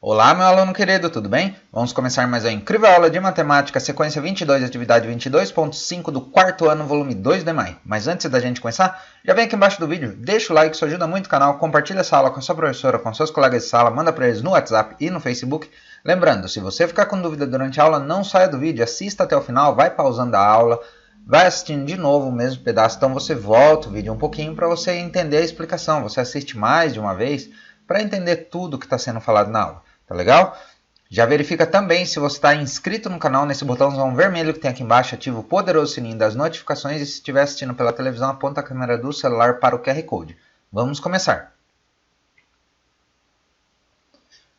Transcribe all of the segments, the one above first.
Olá, meu aluno querido, tudo bem? Vamos começar mais uma incrível aula de matemática, sequência 22, atividade 22.5 do quarto ano, volume 2 de maio. Mas antes da gente começar, já vem aqui embaixo do vídeo, deixa o like, isso ajuda muito o canal, compartilha essa aula com a sua professora, com seus colegas de sala, manda para eles no WhatsApp e no Facebook. Lembrando, se você ficar com dúvida durante a aula, não saia do vídeo, assista até o final, vai pausando a aula, vai assistindo de novo o mesmo pedaço, então você volta o vídeo um pouquinho para você entender a explicação, você assiste mais de uma vez para entender tudo que está sendo falado na aula. Tá legal? Já verifica também se você está inscrito no canal nesse botãozão vermelho que tem aqui embaixo, ativa o poderoso sininho das notificações e se estiver assistindo pela televisão, aponta a câmera do celular para o QR Code. Vamos começar.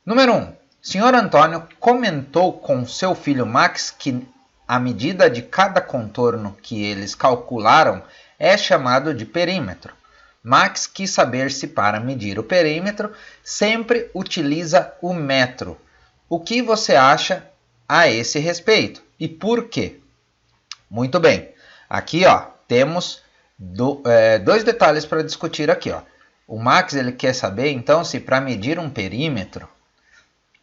Número 1. Senhor Antônio comentou com seu filho Max que a medida de cada contorno que eles calcularam é chamado de perímetro. Max quis saber se para medir o perímetro sempre utiliza o metro. O que você acha a esse respeito e por quê? Muito bem, aqui temos dois detalhes para discutir aqui. O Max ele quer saber então se para medir um perímetro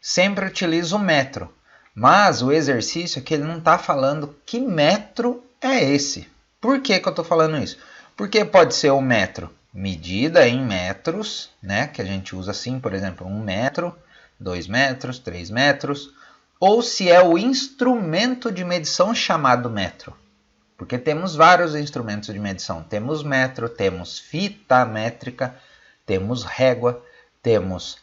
sempre utiliza o metro, mas o exercício é que ele não está falando que metro é esse. Por que eu estou falando isso? Porque pode ser o metro medida em metros, né, que a gente usa assim, por exemplo, 1 metro, 2 metros, 3 metros, ou se é o instrumento de medição chamado metro, porque temos vários instrumentos de medição, temos metro, temos fita métrica, temos régua, temos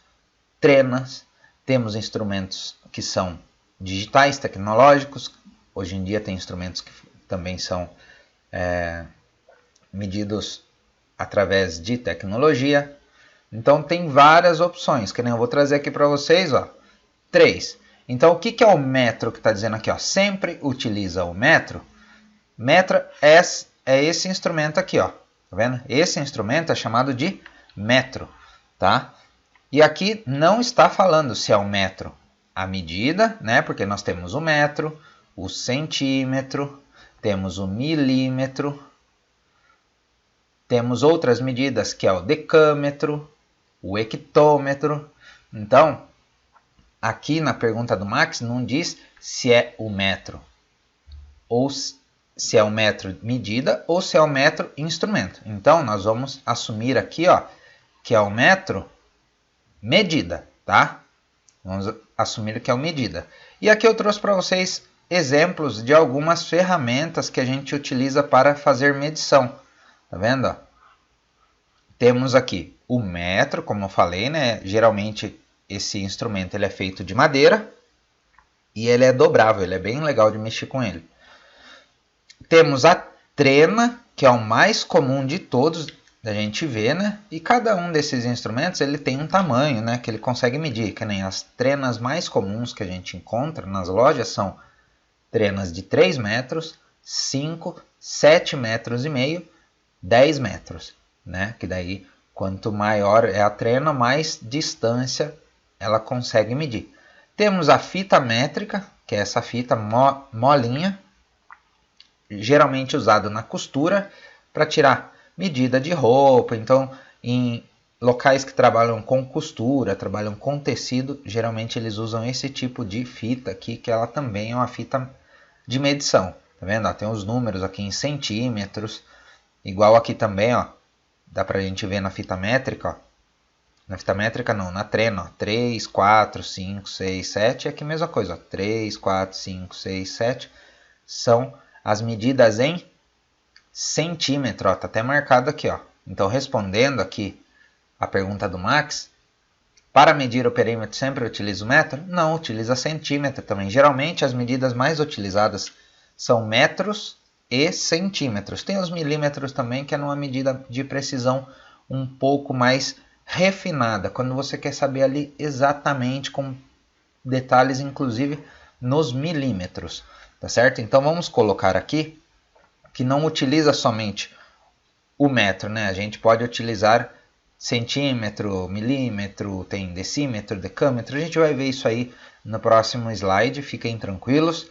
trenas, temos instrumentos que são digitais, tecnológicos, hoje em dia tem instrumentos que também são medidos através de tecnologia. Então tem várias opções, que nem eu vou trazer aqui para vocês, 3. Então o que é o metro que está dizendo aqui? Sempre utiliza o metro. Metro é esse instrumento aqui, tá vendo? Esse instrumento é chamado de metro, tá? E aqui não está falando se é o metro a medida, né? Porque nós temos o metro, o centímetro, temos o milímetro, temos outras medidas que é o decâmetro, o hectômetro. Então, aqui na pergunta do Max não diz se é o metro, ou se é o metro medida ou se é o metro instrumento. Então, nós vamos assumir aqui que é o metro medida, tá? Vamos assumir que é o medida. E aqui eu trouxe para vocês exemplos de algumas ferramentas que a gente utiliza para fazer medição. Tá vendo? Temos aqui o metro, como eu falei, né? Geralmente esse instrumento ele é feito de madeira e ele é dobrável, ele é bem legal de mexer com ele. Temos a trena, que é o mais comum de todos da gente ver, né? E cada um desses instrumentos ele tem um tamanho, né? Que ele consegue medir, que nem as trenas mais comuns que a gente encontra nas lojas são trenas de 3 metros, 5, 7 metros e meio, 10 metros, né? Que daí, quanto maior é a trena, mais distância ela consegue medir. Temos a fita métrica, que é essa fita molinha, geralmente usada na costura para tirar medida de roupa. Então, em locais que trabalham com costura, trabalham com tecido, geralmente eles usam esse tipo de fita aqui, que ela também é uma fita de medição. Tá vendo? Tem os números aqui em centímetros. Igual aqui também, dá pra gente ver na fita métrica, na fita métrica não, na trena, 3, 4, 5, 6, 7, aqui a mesma coisa, 3, 4, 5, 6, 7, são as medidas em centímetro, tá até marcado aqui, Então, respondendo aqui a pergunta do Max, para medir o perímetro sempre utiliza o metro? Não, utiliza centímetro também. Geralmente as medidas mais utilizadas são metros e centímetros. Tem os milímetros também, que é uma medida de precisão um pouco mais refinada, quando você quer saber ali exatamente com detalhes, inclusive nos milímetros, tá certo? Então vamos colocar aqui que não utiliza somente o metro, né? A gente pode utilizar centímetro, milímetro, tem decímetro, decâmetro. A gente vai ver isso aí no próximo slide, fiquem tranquilos.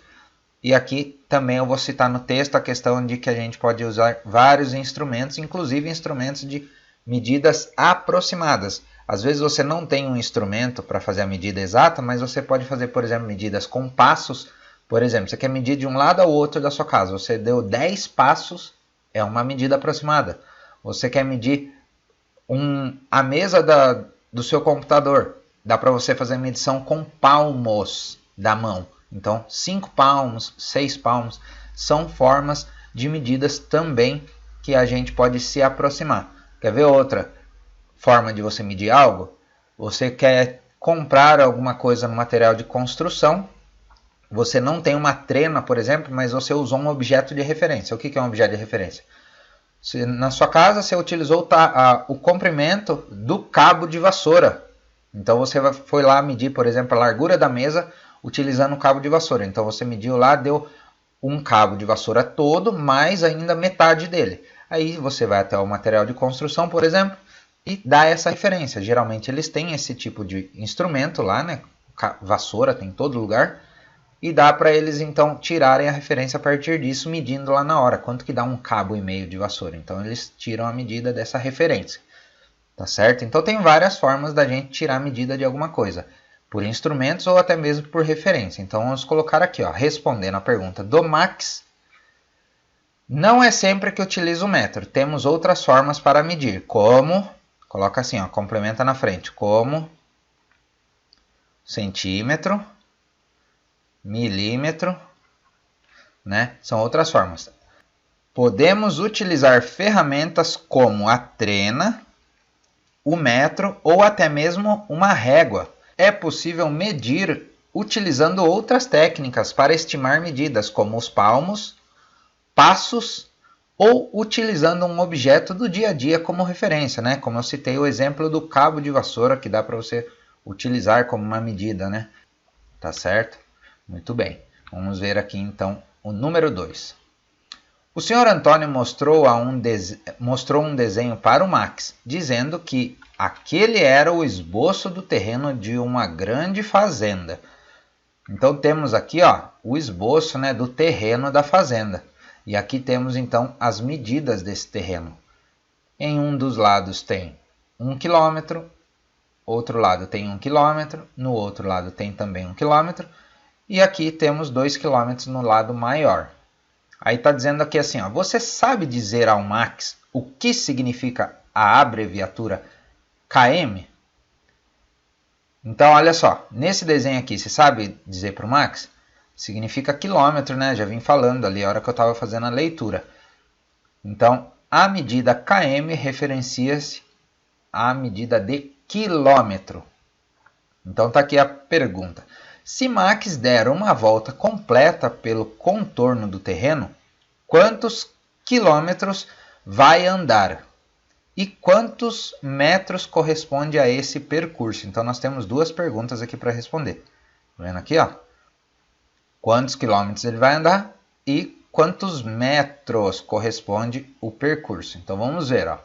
E aqui também eu vou citar no texto a questão de que a gente pode usar vários instrumentos, inclusive instrumentos de medidas aproximadas. Às vezes você não tem um instrumento para fazer a medida exata, mas você pode fazer, por exemplo, medidas com passos. Por exemplo, você quer medir de um lado ao outro da sua casa. Você deu 10 passos, é uma medida aproximada. Você quer medir a mesa do seu computador. Dá para você fazer medição com palmos da mão. Então, 5 palmos, 6 palmos, são formas de medidas também que a gente pode se aproximar. Quer ver outra forma de você medir algo? Você quer comprar alguma coisa no material de construção. Você não tem uma trena, por exemplo, mas você usou um objeto de referência. O que é um objeto de referência? Na sua casa você utilizou o comprimento do cabo de vassoura. Então você foi lá medir, por exemplo, a largura da mesa utilizando o cabo de vassoura. Então você mediu lá, deu um cabo de vassoura todo, mais ainda metade dele. Aí você vai até o material de construção, por exemplo, e dá essa referência. Geralmente eles têm esse tipo de instrumento lá, né? Vassoura tem em todo lugar. E dá para eles então tirarem a referência a partir disso, medindo lá na hora. Quanto que dá um cabo e meio de vassoura. Então eles tiram a medida dessa referência. Tá certo? Então tem várias formas da gente tirar a medida de alguma coisa. Por instrumentos ou até mesmo por referência. Então vamos colocar aqui, ó, respondendo a pergunta do Max. Não é sempre que utilizo o metro. Temos outras formas para medir. Como, coloca assim, ó, complementa na frente. Como centímetro, milímetro, né? São outras formas. Podemos utilizar ferramentas como a trena, o metro ou até mesmo uma régua. É possível medir utilizando outras técnicas para estimar medidas, como os palmos, passos ou utilizando um objeto do dia a dia como referência, né? Como eu citei o exemplo do cabo de vassoura, que dá para você utilizar como uma medida, né? Tá certo? Muito bem. Vamos ver aqui então o número 2. O Sr. Antônio mostrou um desenho para o Max, dizendo que aquele era o esboço do terreno de uma grande fazenda. Então temos aqui, ó, o esboço, né, do terreno da fazenda. E aqui temos então as medidas desse terreno. Em um dos lados tem 1 km, outro lado tem 1 km, no outro lado tem também 1 km, e aqui temos 2 km no lado maior. Aí está dizendo aqui assim, ó, você sabe dizer ao Max o que significa a abreviatura km? Então, olha só, nesse desenho aqui, você sabe dizer para o Max? Significa quilômetro, né? Já vim falando ali a hora que eu estava fazendo a leitura. Então, a medida km referencia-se à medida de quilômetro. Então, está aqui a pergunta. Se Max der uma volta completa pelo contorno do terreno, quantos quilômetros vai andar? E quantos metros corresponde a esse percurso? Então, nós temos duas perguntas aqui para responder. Tá vendo aqui, ó? Quantos quilômetros ele vai andar e quantos metros corresponde o percurso? Então, vamos ver, ó.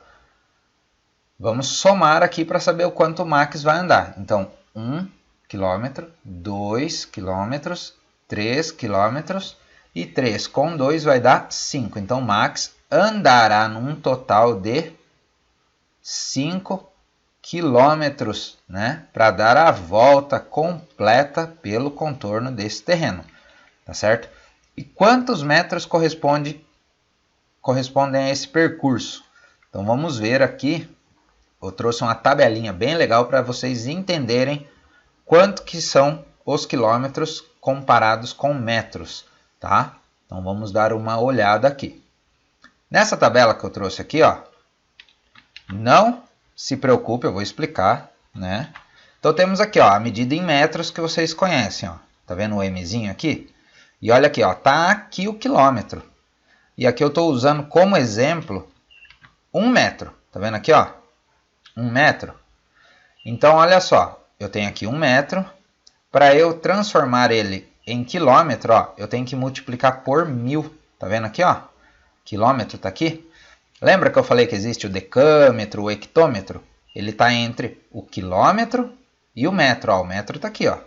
Vamos somar aqui para saber o quanto o Max vai andar. Então, 1 km, 2 km, 3 km e 3 com 2 vai dar 5. Então, Max andará num total de 5 quilômetros, né, para dar a volta completa pelo contorno desse terreno, tá certo? E quantos metros correspondem a esse percurso? Então vamos ver aqui, eu trouxe uma tabelinha bem legal para vocês entenderem quanto que são os quilômetros comparados com metros, tá? Então vamos dar uma olhada aqui. Nessa tabela que eu trouxe aqui, ó, não se preocupe, eu vou explicar, né? Então temos aqui, ó, a medida em metros que vocês conhecem, ó. Tá vendo o Mzinho aqui? E olha aqui, ó, tá aqui o quilômetro. E aqui eu estou usando como exemplo 1 metro. Tá vendo aqui, ó? 1 metro. Então olha só, eu tenho aqui 1 metro. Para eu transformar ele em quilômetro, ó, eu tenho que multiplicar por 1000. Tá vendo aqui, ó? Quilômetro tá aqui. Lembra que eu falei que existe o decâmetro, o hectômetro? Ele está entre o quilômetro e o metro. Ó, o metro está aqui, ó.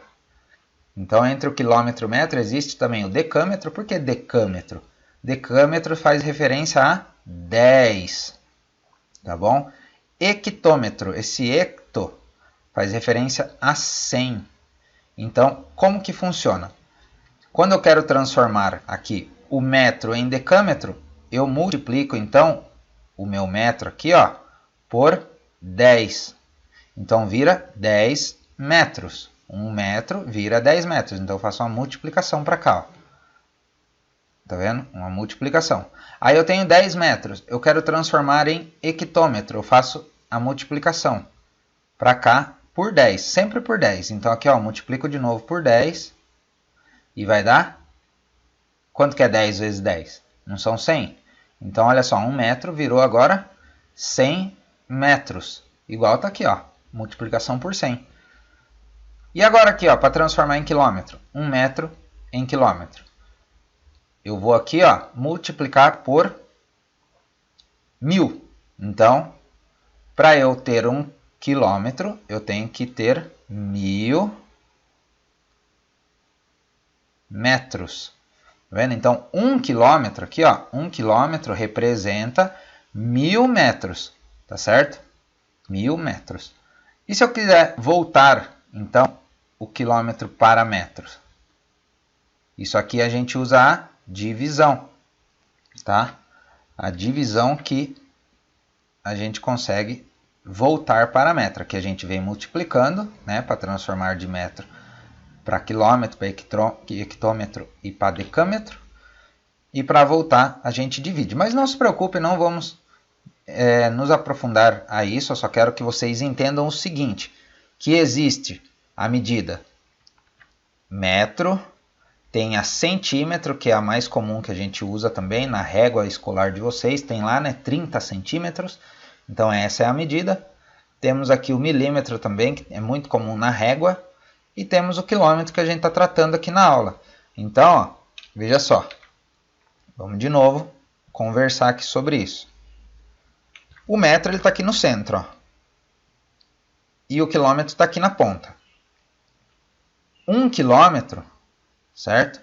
Então, entre o quilômetro e o metro existe também o decâmetro. Por que decâmetro? Decâmetro faz referência a 10. Tá bom? Hectômetro. Esse hecto faz referência a 100. Então, como que funciona? Quando eu quero transformar aqui o metro em decâmetro, eu multiplico então o meu metro aqui, ó, por 10. Então vira 10 metros. 1 metro vira 10 metros. Então eu faço uma multiplicação para cá, ó. Tá vendo? Uma multiplicação. Aí eu tenho 10 metros. Eu quero transformar em hectômetro. Eu faço a multiplicação para cá por 10. Sempre por 10. Então aqui, ó, multiplico de novo por 10. E vai dar... Quanto que é 10 vezes 10? Não são 100? Então, olha só. 1 metro virou agora 100 metros. Igual tá aqui, ó. Multiplicação por 100. E agora aqui, ó, para transformar em quilômetro. 1 metro em quilômetro. Eu vou aqui, ó, multiplicar por 1000. Então, para eu ter 1 quilômetro, eu tenho que ter 1000 metros. Tá vendo? Então, 1 quilômetro aqui, ó, 1 quilômetro representa 1000 metros. Tá certo? 1000 metros. E se eu quiser voltar, então, o quilômetro para metros? Isso aqui a gente usa a divisão, tá? A divisão que a gente consegue voltar para metro, que a gente vem multiplicando, né, para transformar de metro para quilômetro, para hectômetro e para decâmetro. E para voltar a gente divide. Mas não se preocupe, não vamos nos aprofundar a isso. Eu só quero que vocês entendam o seguinte, que existe a medida metro, tem a centímetro, que é a mais comum que a gente usa também na régua escolar de vocês. Tem lá, né, 30 centímetros. Então, essa é a medida. Temos aqui o milímetro também, que é muito comum na régua. E temos o quilômetro que a gente está tratando aqui na aula. Então, ó, veja só. Vamos de novo conversar aqui sobre isso. O metro está aqui no centro, ó. E o quilômetro está aqui na ponta. 1 quilômetro... certo?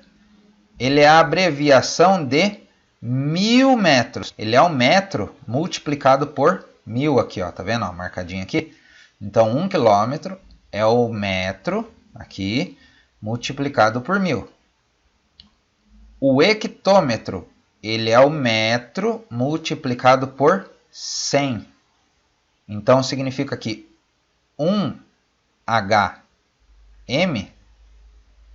Ele é a abreviação de 1000 metros. Ele é o metro multiplicado por 1000 aqui, ó. Tá vendo? Ó, marcadinho aqui. Então, 1 quilômetro é o metro aqui multiplicado por 1000. O hectômetro, ele é o metro multiplicado por 100. Então, significa que 1 HM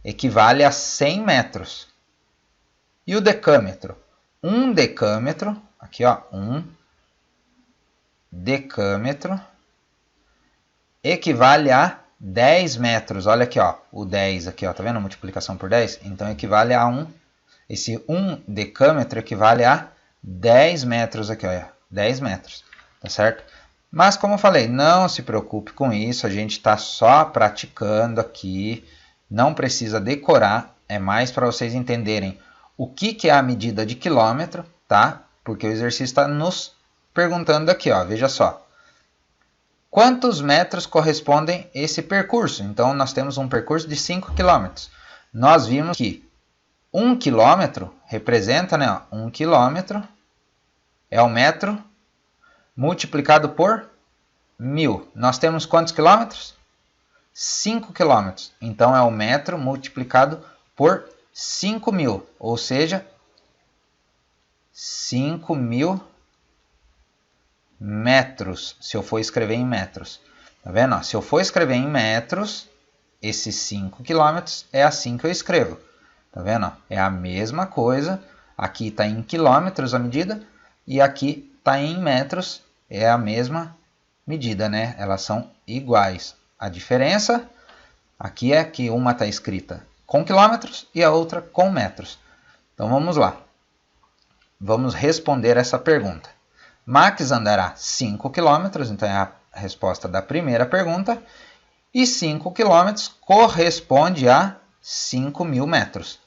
equivale a 100 metros. E o decâmetro? 1 decâmetro, aqui ó, 1 decâmetro equivale a 10 metros. Olha aqui ó, o 10 aqui ó, tá vendo a multiplicação por 10? Então equivale a 1, esse 1 decâmetro equivale a 10 metros aqui ó, 10 metros, tá certo? Mas como eu falei, não se preocupe com isso, a gente está só praticando aqui. Não precisa decorar, é mais para vocês entenderem o que é a medida de quilômetro, tá? Porque o exercício está nos perguntando aqui, ó, veja só. Quantos metros correspondem esse percurso? Então, nós temos um percurso de 5 km. Nós vimos que 1 km representa, né, 1 km é o metro multiplicado por 1000. Nós temos quantos quilômetros? 5 km. Então, é o metro multiplicado por 5.000. Ou seja, 5.000 metros. Se eu for escrever em metros. Tá vendo? Se eu for escrever em metros, esses 5 km é assim que eu escrevo. Tá vendo? É a mesma coisa. Aqui está em quilômetros a medida. E aqui está em metros. É a mesma medida, né? Elas são iguais. A diferença aqui é que uma está escrita com quilômetros e a outra com metros. Então vamos lá. Vamos responder essa pergunta. Max andará 5 km, então é a resposta da primeira pergunta. E 5 km corresponde a 5.000 metros.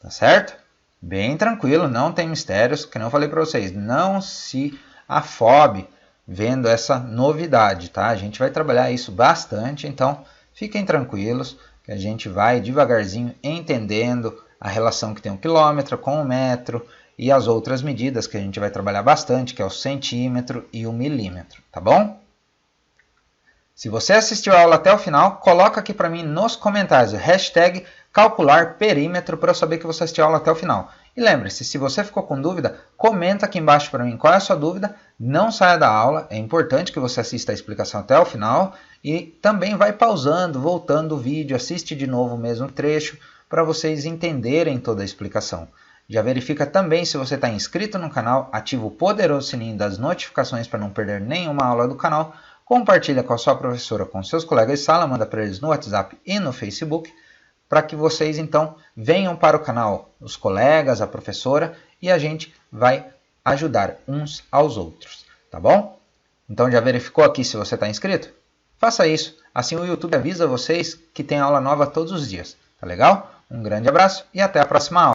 Tá certo? Bem tranquilo, não tem mistérios. Como eu falei para vocês, não se afobe vendo essa novidade, tá? A gente vai trabalhar isso bastante, então fiquem tranquilos que a gente vai devagarzinho entendendo a relação que tem o quilômetro com o metro e as outras medidas que a gente vai trabalhar bastante, que é o centímetro e o milímetro, tá bom? Se você assistiu a aula até o final, coloca aqui para mim nos comentários, hashtag calcular perímetro, para eu saber que você assistiu a aula até o final. E lembre-se, se você ficou com dúvida, comenta aqui embaixo para mim qual é a sua dúvida, não saia da aula, é importante que você assista a explicação até o final e também vai pausando, voltando o vídeo, assiste de novo o mesmo trecho para vocês entenderem toda a explicação. Já verifica também se você está inscrito no canal, ativa o poderoso sininho das notificações para não perder nenhuma aula do canal, compartilha com a sua professora, com seus colegas de sala, manda para eles no WhatsApp e no Facebook, para que vocês então venham para o canal, os colegas, a professora, e a gente vai ajudar uns aos outros, tá bom? Então já verificou aqui se você está inscrito? Faça isso, assim o YouTube avisa vocês que tem aula nova todos os dias, tá legal? Um grande abraço e até a próxima aula.